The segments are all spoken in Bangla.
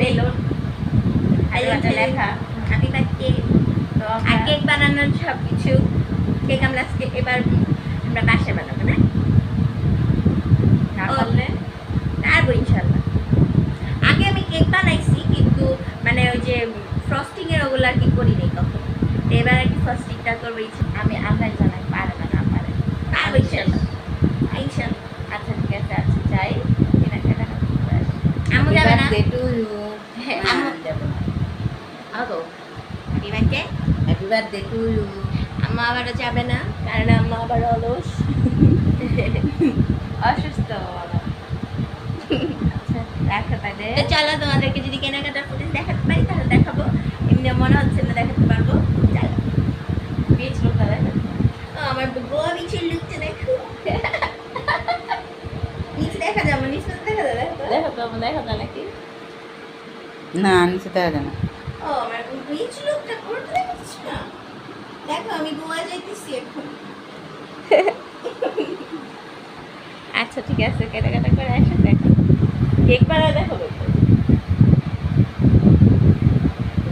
বেলুন আর লেখা হ্যাপি বার্থডে। আর কেক বানানোর সব কিছু কেক আমরা আজকে এবার আমরা বাসায় বানাবো না পারলে পারবো ইনশাল্লাহ। আগে আমি কেক বানাইছি কিন্তু মানে ওই যে ফ্রস্টিং এর ওগুলো আর কি করিনি কখনো। এবার আর কি ফ্রস্টিংটা করবো ইচ্ছা। আমি আল্লাহ জানাই পারে না পারে পারবো ইনশাল্লাহ ইনশাল্লাহ। আচ্ছা ঠিক আছে আচ্ছা যাই কেনাকাটা আমু যাবে না আমু যাবে না আগো happy birthday happy birthday to you. আম্মা আবার যাবে না কারণ আম্মা আবার অলস অসুস্থ। আচ্ছা তাহলে চলো তোমাদেরকে যদি কেনাকাটার ফুটেজ দেখাতে পারি তাহলে দেখাবো। এমনি মনে হচ্ছে না দেখাতে পারবো। চলো বিচ লুকটা দেখাতে আমার গোয়া বিচের লুকটা দেখো। নিচে দেখা যাবো নিচে দেখা যাবে দেখা যায় নাকি না নিচে দেখা যায় না। ও আমার বিচ লুকটা করতে দেখছিস না দেখো আমি গোয়া যাইতেছি এখন। আচ্ছা ঠিক আছে কেনাকাটা করে আসো দেখো কেক বানা দেখো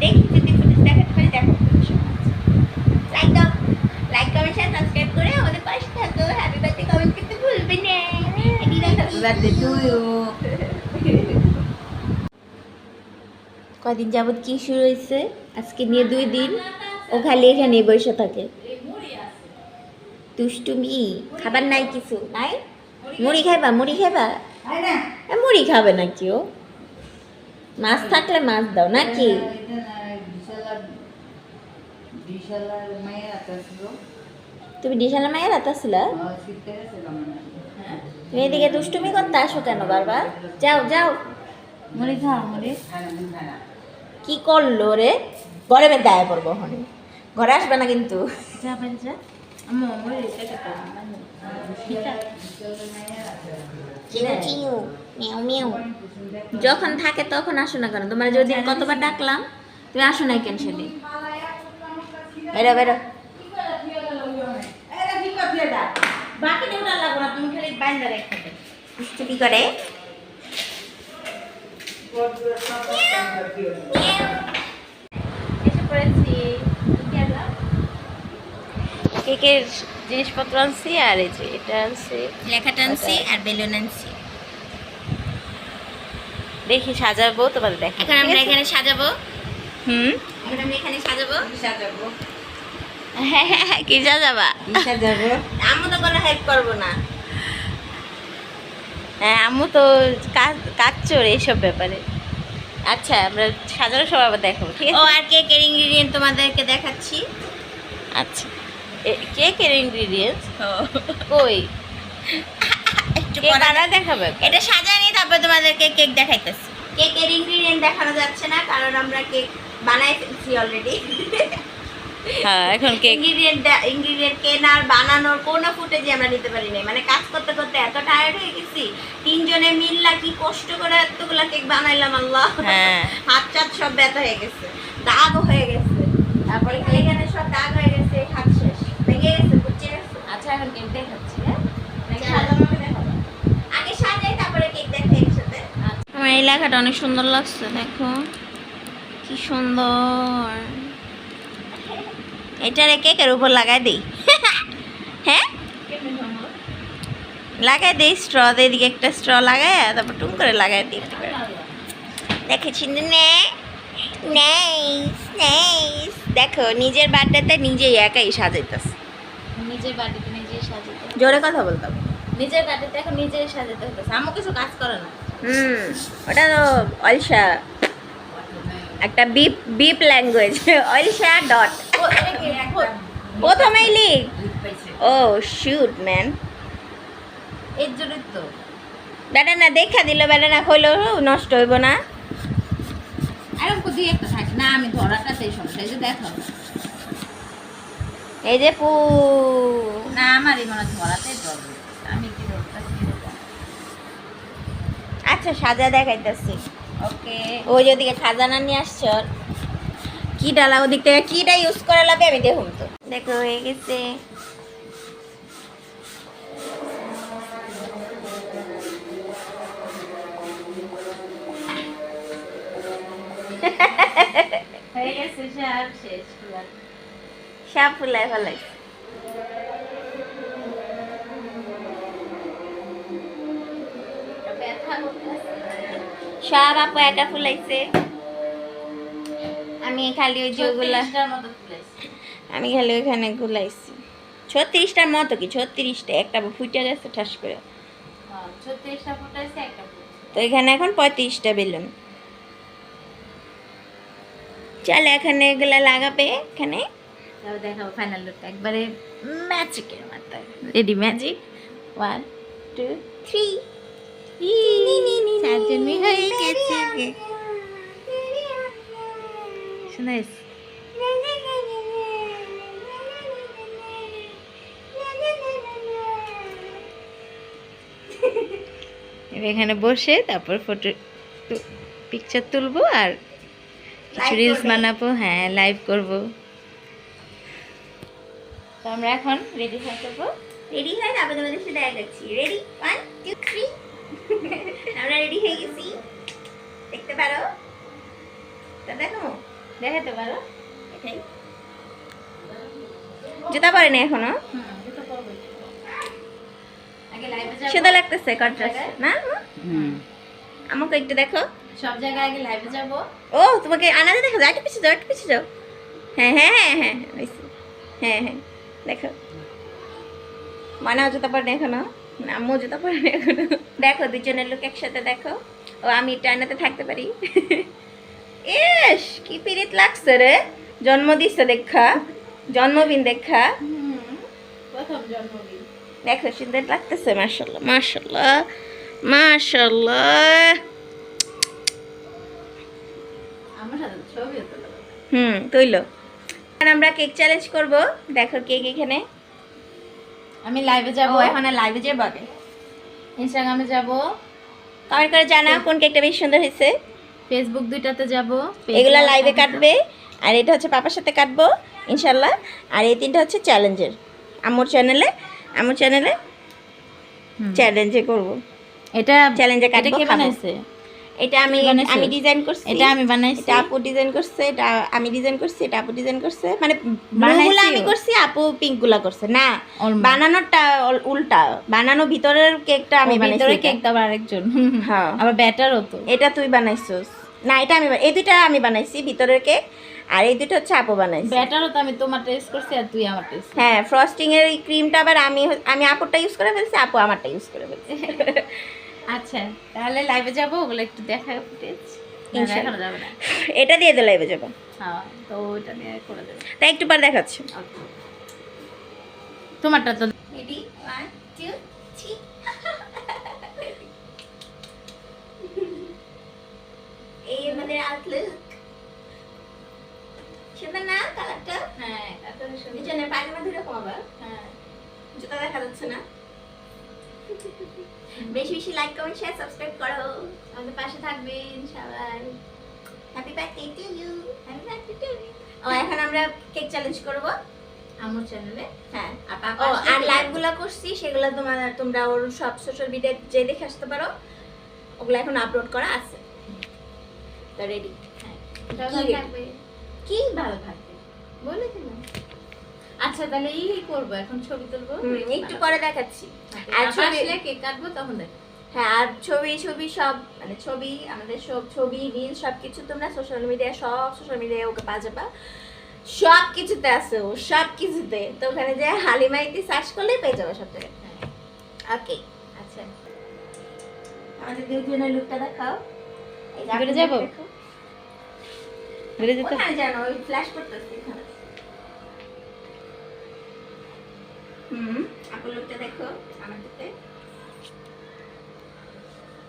দেখি যদি ফুটেজ দেখাতে পারি দেখো। লাইক দাও লাইক কমেন্ট শেয়ার সাবস্ক্রাইব করে আমাদের পাশে থাকো। হ্যাপি বার্থডে কমেন্ট করতে ভুলবে না। Happy birthday to you. কদিন যাবত কি শুরু হয়েছে আজকে নিয়ে 2 দিন ও খালি এখানে বসে থাকে দুষ্টুমি। খাবার নাই কিছু নাই মুড়ি খাইবা মুড়ি খাবে নাকি ও মাছ থাকলে মাছ দাও নাকি। তুমি ডিশালা মায়ের হাতে ছিল তুমি এদিকে দুষ্টুমি করতে আসো কেন বারবার। যাও যাও মুড়ি খাও মুড়ি। কি করলো রে ঘরে বের দায় পড়বো হনে ঘরে আসবে না কিন্তু। যাবেন যা যখন থাকে তখন আসো না কেন। তোমার যদি কতবার ডাকলাম তুমি আসো নাই কেন সেদিন। বেরো বেরো বাকি দেওয়া লাগবো না তুমি খালি বাইন্দা রেখে দুষ্টুমি করে। এসে পড়েছি কেকের জিনিসপত্র আনছি আর এই যে এটা আনছি লেখাটা আনছি আর বেলুন আনছি। দেখি সাজাবো তোমাদের দেখো এখন আমরা এখানে সাজাবো। এখন আমরা এখানে সাজাবো হ্যাঁ হ্যাঁ কি সাজাবা সাজাবো। আম্মু তো কোনো হেল্প করবো না। হ্যাঁ আম্মু তো কাজ চোর এইসব ব্যাপারে। আচ্ছা আমরা সাজানোর সময় আবার দেখাবো ঠিক আছে। ও আর কেকের ইনগ্রিডিয়েন্ট তোমাদেরকে দেখাচ্ছি। আচ্ছা কেকের ইনগ্রিডিয়েন্টস কই একটু পরে দেখাবে। এটা সাজায় নিয়ে তারপর তোমাদেরকে কেক দেখাইতেছি। কেকের ইনগ্রিডিয়েন্ট দেখানো যাচ্ছে না কারণ আমরা কেক বানাই ফেলছি অলরেডি। হ্যাঁ এখন কেক ইনগ্রিডিয়েন্ট কেনার বানানোর কোনো ফুটেজ আমরা নিতে পারি নাই। মানে কাজ করতে করতে এত টায়ার্ড হয়ে গেছি 3 জনে মিললা কি কষ্ট করে এতগুলা কেক বানাইলাম আল্লাহ। হাত চাত সব ব্যথা হয়ে গেছে দাগও হয়ে গেছে তারপরে এখানে সব দাগ হয়ে গেছে হাত শেষ ভেঙে গেছে বুঝে গেছে। আচ্ছা এখন কেক দেখাচ্ছি আগে সাজাই তারপরে কেক দেখে একসাথে। আমার এই লেখাটা অনেক সুন্দর লাগছে দেখো কি সুন্দর। এটারে কেকের উপর লাগাই দিই হ্যাঁ লাগাই দিই স্ট্র এদিকে একটা স্ট্র লাগাই তারপর টুম করে লাগাই দিই দেখেছি দেখো নিজের বার্থডেতে নিজেই একাই সাজাইতেছে। নিজের বার্থডেতে নিজেই সাজাইতে জোরে কথা বলতাম নিজের বার্থডেতে এখন নিজেই সাজাতে হতেছে। আমার কিছু কাজ করে না। ওটা তো অলসা একটা বিপ ল্যাঙ্গুয়েজ অলসা ডট প্রথমেই লিখ। ও শুট ম্যান এর জন্য তো বেটা না দেখা দিল বেটা না হইলো নষ্ট হইব না এরকম দুই একটা থাকে না। আমি ধরাটাতেই সমস্যা এই যে দেখো এই যে পু না আমারই মনে ধরাতে ধরবে আমি কি ধরতেছি। আচ্ছা সাজা দেখাইতেছি ওকে। ওই ওদিকে খাজানা নিয়ে আসছো কি ডালা ওদিক থেকে কিটা ইউজ করা লাগে আমি দেখুন তো দেখো হয়ে গেছে। হয়ে গেছে সব শেষ সব ফুলায় ফেলাইছে সব আপু একা ফুলাইছে আমি খালি ওই যেগুলা আমি খালি ওইখানে গুলাইছি 36টার মতো কি 36টা একটা ফুটে গেছে ঠাস করে 36টা ফুটাইছে একটা তো এখানে এখন 35টা বেলুন চল এখানে এগুলা লাগাবে এখানে তাও দেখাবো ফাইনাল লুকটা একবারে ম্যাজিকের মাথায় রেডি ম্যাজিক 1 2 3 সাজনি হয়ে গেছে শুনাইস এখানে বসে তারপর ফটো পিকচার তুলবো আর কিছু রিলস বানাবো হ্যাঁ লাইভ করবো তো আমরা এখন রেডি হয়ে যাবো রেডি হয়ে তারপর তোমাদের সাথে দেখা করছি রেডি 1 2 3 আমরা রেডি হয়ে গেছি দেখতে পারো তা দেখো দেখাতে পারো এটাই জুতা পরেনি এখনো আগে লাইভে যাব সুন্দর লাগতেছে কন্ট্রাস্ট না আমাকে একটু দেখো সব জায়গায় আগে লাইভে যাব ও তোমাকে আনাতে দেখো যাও একটু পিছিয়ে যাও একটু পিছিয়ে যাও হ্যাঁ হ্যাঁ হ্যাঁ হ্যাঁ হয়েছে। হ্যাঁ হ্যাঁ দেখো মানাও জুতা পরে এখনো আম্মু জুতা পরে এখনো দেখো দুজনের লোক একসাথে দেখো ও আমি একটু আনাতে থাকতে পারি ইস কি পিরিত লাগছে রে জন্ম দিচ্ছে দেখা জন্মদিন দেখা প্রথম জন্মদিন দেখো সুন্দর লাগতেছে মাশাআল্লাহ মাশাআল্লাহ মাশাআল্লাহ আমার সাথে ছবিও তুলো তুইলো আমরা কেক চ্যালেঞ্জ করব দেখো কেক এখানে আমি লাইভে যাব ও এখন লাইভে যাবো আগে ইনস্টাগ্রামে যাব কমেন্ট করে জানাও কোন কেকটা বেশি সুন্দর হয়েছে ফেসবুক দুইটাতে যাব এগুলা লাইভে কাটবে আর এটা হচ্ছে পাপার সাথে কাটবো ইনশাল্লাহ আর এই তিনটা হচ্ছে চ্যালেঞ্জের আমার চ্যানেলে চ্যালেঞ্জে করব এটা চ্যালেঞ্জে এটা কাটবো কে খাবো। বানাইছে এটা আমি বানাইছো? আমি ডিজাইন করছি এটা আমি বানাইছি এটা আপু ডিজাইন করছে এটা আমি ডিজাইন করছি এটা আপু ডিজাইন করছে মানে বানাইছিও? ব্লুগুলো আমি করছি আপু পিঙ্কগুলা করছে না Almost. বানানোটা উল্টা বানানো ভিতরের কেকটা আমি বানাইছি ভিতরে এটা। কেক দাও আরেকজন হ্যাঁ আবার ব্যাটারও তো এটা তুই বানাইছিস না এটা আমি এই দুইটা আমি বানাইছি ভিতরের কেক আর এই দুটো হচ্ছে আপু বানাইছে ব্যাটারও তো আমি তোমার টেস্ট করছি আর তুই আমার টেস্ট হ্যাঁ ফ্রস্টিং এর এই ক্রিমটা আবার আমি আপুরটা ইউজ করে ফেলছি আপু আমারটা ইউজ করে ফেলছি আচ্ছা তাহলে লাইভে যাব ওগুলো একটু দেখা ফুটেজ ইনশাআল্লাহ। যাবে না এটা দিয়ে তো লাইভে যাবো হ্যাঁ তো ওইটা নিয়ে করে দেবে তাই একটু পর দেখাচ্ছি তোমারটা তো রেডি 1 2 3 এই আমাদের আউটলুক সুন্দর না কালারটা হ্যাঁ এত সুন্দর পিছনে পায়জামা ধরে কমাবা হ্যাঁ জুতা দেখা যাচ্ছে না বেশি বেশি লাইক কমেন্ট শেয়ার সাবস্ক্রাইব করো আমাদের পাশে থাকবেন সবাই happy birthday to you happy birthday to you ও এখন আমরা কেক চ্যালেঞ্জ করব আমার চ্যানেলে হ্যাঁ পাপা ও আসলে আর কি লাইভগুলো করছি সেগুলো তোমরা ওর সব সোশ্যাল মিডিয়ায় যে দেখে আসতে পারো ওগুলো এখন আপলোড করা আছে তো রেডি হ্যাঁ কি সবাই ready? থাকবে কি ভালো থাকবে বলে দিলাম আচ্ছা তাহলে এই করবো এখন ছবি তুলবো একটু পরে দেখাচ্ছি আর আর ছবি আসলে কেক কাটবো তখন দেখ হ্যাঁ আর ছবি সব মানে ছবি আমাদের সব ছবি রিল সব কিছু তোমরা সোশ্যাল মিডিয়ায় ওকে পাওয়া যাবা সব কিছুতে আছে ও সব কিছুতে তো ওখানে যে হালিমাইতে সার্চ করলেই পেয়ে যাবে সব জায়গায় ওকে আচ্ছা আমাদের দুজনের লুকটা দেখাও এই যে বেরো আপনি যাবো? দেখো। বেড়ে যেতে কোথায় জানো ওই ফ্ল্যাশ করতেছে এখানে আপু লুকটা দেখো আমাদেরতে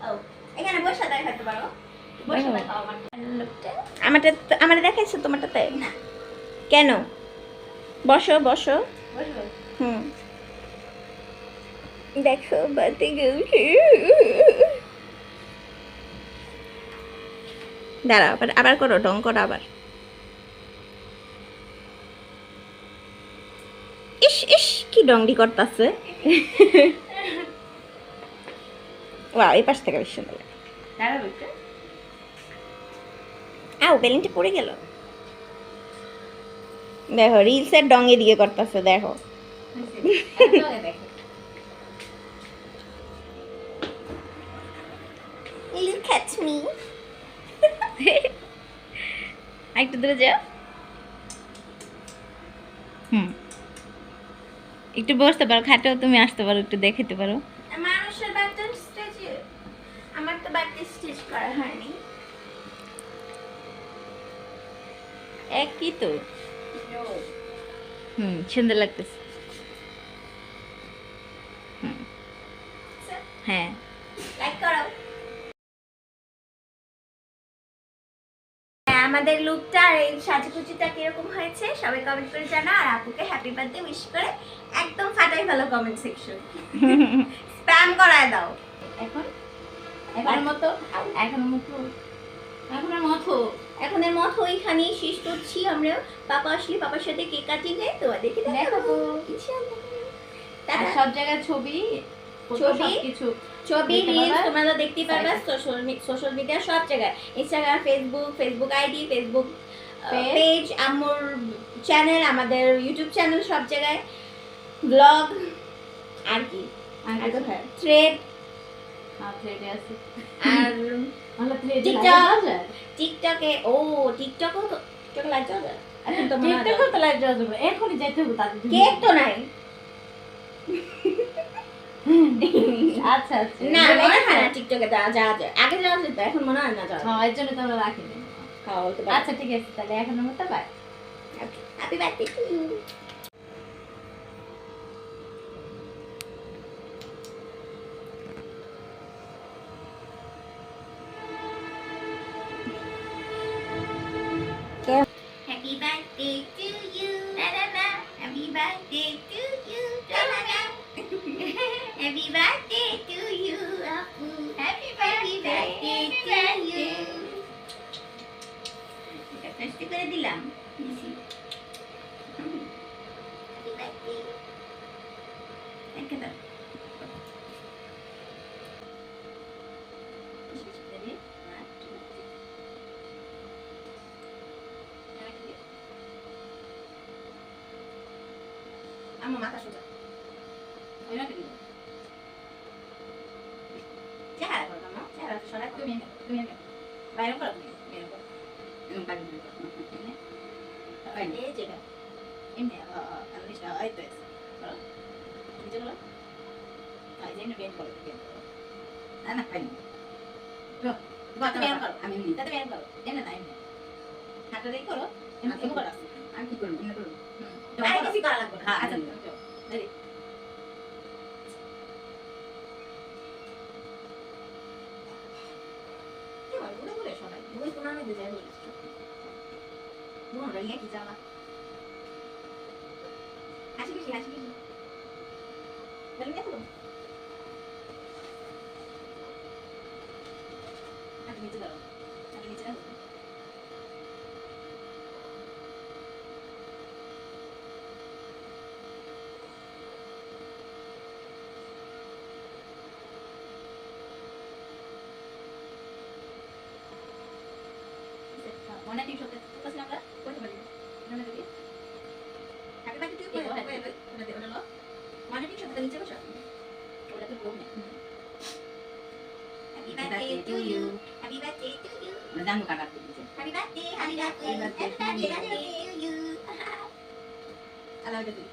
ও এখানে বসে দেখাতে পারো বসে দেখো। দেখাও আমার লুকটা আমারটা দেখাইছো তোমারটাতে না কেন বসো বসবো দেখো বাতি দাঁড়াও আবার করো ঢং করো আবার ইস ইস কি ডংডি করতেছে ওয়া এই পাশ থেকে বেশ সুন্দর লাগে। দাঁড়াবো একটু আও বেলুনটা পড়ে গেল। দেখো রিলসের ডঙ্গে দিয়ে করতেছে, দেখো। দেখো Look at me. একটু দূরে যাও। একটু বসতে পারো, খাটেও তুমি আসতে পারো, একটু দেখাতে পারো। মানুষের বার্থডে স্টেজে আমার তো বার্থডে স্টেজ করা হয়নি। একই তো। সুন্দর লাগতেছে। হ্যাঁ লাইক করো। আমাদের লুকটা আর এই সাজুগুজিটা কিরকম হয়েছে সবাই কমেন্ট করে জানা, আর আপুকে হ্যাপি বার্থডে উইশ করে একদম ফাটাই ভালো কমেন্ট সেকশন। স্প্যাম করায় দাও। এখন এখনের মতো এখনের মতো ওইখানেই শেষ করছি আমরা। পাপা আসলে পাপার সাথে কেক কাটিং এ তোমাদেরকে দেখাবো ইনশাআল্লাহ। আর সব জায়গায় ছবি কিছু ছবি দেখতে রিলস পাবা। তোমরা দেখতে পারবা সোশ্যাল মিডিয়া সব জায়গায়, Instagram, Facebook ID, Facebook page, আমার চ্যানেল, আমাদের ইউটিউব চ্যানেল, সব জায়গায় ব্লগ আর কি আর আর কিছু? কোথায় থ্রেড থ্রেডে আছে। আর আমরা থ্রেডে টিকটক, টিকটকও তো টিকটক লাইভ চলে এখন তো মনে হয় টিকটকে তো লাইভ দেওয়া যাবে, এখনই যাইতে হবে তাদের জন্য। কেক তো নাই। আচ্ছা আচ্ছা না মনে হয় না টিকটকে যাওয়া যায়, আগে যাওয়া যেত, এখন মনে হয় না যাওয়া হ্যাঁ এর জন্য তো আমরা রাখি না। খাওয়া হতে পারে। আচ্ছা ঠিক আছে, তাহলে এখনের মতো bye. Happy birthday to you. Happy birthday to you, la la la. Happy birthday to you, la la la. Happy birthday to you, Apu. Happy birthday to you. এটা টেস্ট করে দিলাম। Happy birthday. Thank you. আমার মাথা সোজা চেহারা করো না, চেহারা সরাই তুমি বাইরে করো, তুমি বের করো এই যেটা এমনি আলিশা আই তো করো নিচে করো, এই যে বের করো না না পাই তো বাত বের করো, আমি এমনি তাতে বের করো, এমনি না এমনি হাতটা দিয়ে করো, এমনি করো। আমি কি করব এমনি করব, আর কিছু করা লাগবে না। আচ্ছা রেডি। কি বল বলে বলে সবাই বই কোন আমি দিয়ে যাই বলে মন রেগে কি জানা আসি কি বলে দেখো আমি নিচে দাও, আমি নিচে দাও। মনে কি সত্যি কথা আমরা করতে পারি মনে করি হ্যাপি বার্থডে টু ইউ ওটা দে ওটা লো মনে কি সত্যি নিচে বসো ওটা তো লোক নেই। Happy birthday to you, happy birthday to you, না জানো কাটা দিছে হ্যাপি বার্থডে টু ইউ আলাদা দিই।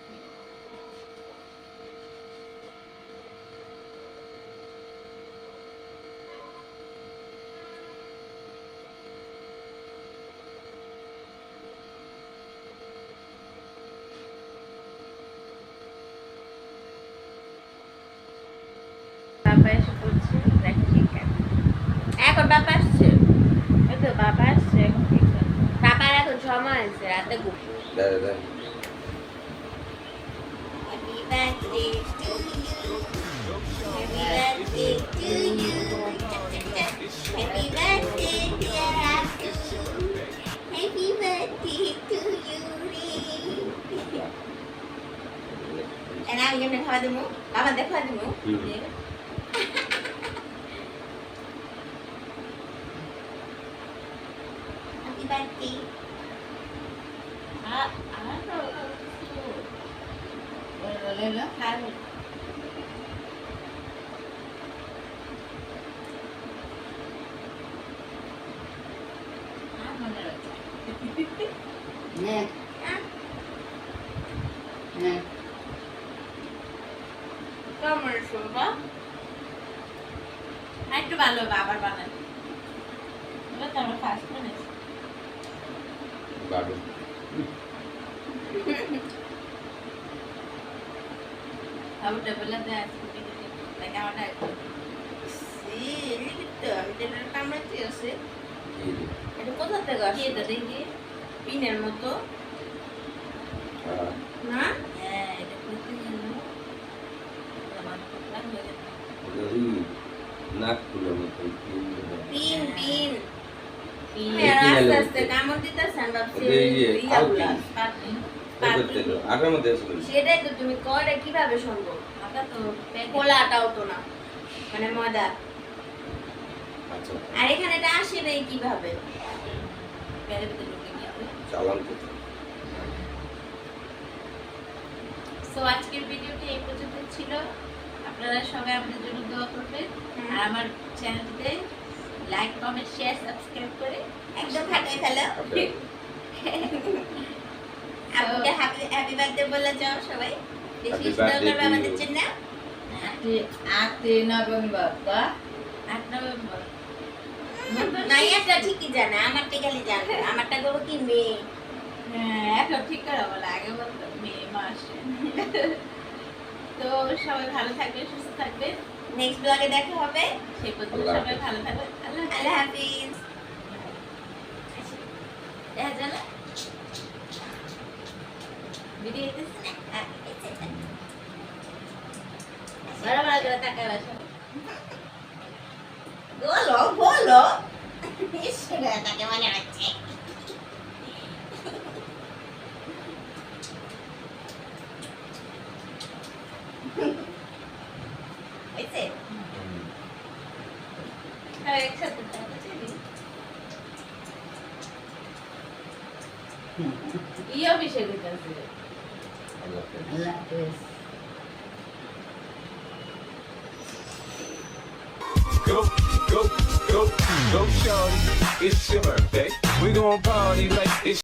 বাবা এসে বলছে দেখো ঠিক আছে। এখন বাবা আসছে, ওই তো বাবা আসছে এখন ঠিক আছে। বাবার এখন সময় আছে রাতে ঘুম। দাদা happy birthday to you, happy birthday to you, happy birthday dear আপু, হ্যাপি বার্থডে টু ইউ রে। এনা আমি কেমনে খাওয়া দেবো, বাবা দেখা দেবো। হ্যাপি একটু ভালো হবে আবার বানাই এবার তো আমরা ফার্স্ট বানাইছি বাড়ি আবার টেবিলে দেয় স্কুটি দেখে আমারটা সি লিখিত আমি টেবিলের কামড়াতে আছে এটা কোথা থেকে আসে এটা দেখি পিনের মতো না হ্যাঁ এটা কোথা গেল আমার প্রবলেম হয়ে গেল নাক খুলে মতো পিন পিন পিন এই আস্তে পিনের আস্তে কামড় দিতেছেন ভাবছি এই যে ইয়াগুলা আউটি। পাতি আগের মধ্যে আসলে সেটাই তো তুমি করে কিভাবে সম্ভব আটা তো খোলা আটাও তো না মানে ময়দা আচ্ছা আর এখানে এটা আসে নাই কিভাবে প্যাকেটে ঢুকে গিয়েছে চালান করতে সো আজকের ভিডিওটি এই পর্যন্ত ছিল আপনারা সবাই আমাদের জন্য দোয়া করবেন আর আমার চ্যানেলটিতে লাইক কমেন্ট শেয়ার সাবস্ক্রাইব করে একদম ফাটাই ফেলো আপনাকে হ্যাপি বার্থডে বলে যাও সবাই বেশি Happy দোয়া birthday করবে to আমাদের you. জন্য 8 নভেম্বর 8 নভেম্বর নাইয়াটা ঠিকই জানে আমারটা খালি জানে আমারটা করবো কি মেয়ে হ্যাঁ এখন ঠিক করে বলে আগে বলতো মে মাসে তো সবাই ভালো থাকবে সুস্থ থাকবে নেক্সট ব্লগে দেখা হবে সেই পর্যন্ত আল্লাহ সবাই হাফেজ। ভালো থাকবে আল্লাহ হাফিজ দেখা যায় না ভিডিও দেখতেছি না বড় বড় করে তাকায় বসো বলো বলো ঈশ্বরে তাকে মনে হচ্ছে হয়েছে একসাথে ই অফিসে দিতেছে আল্লাহ হাফেজ। আল্লাহ হাফেজ Go, go, go, go, shorty. It's your birthday. We gon' party like it's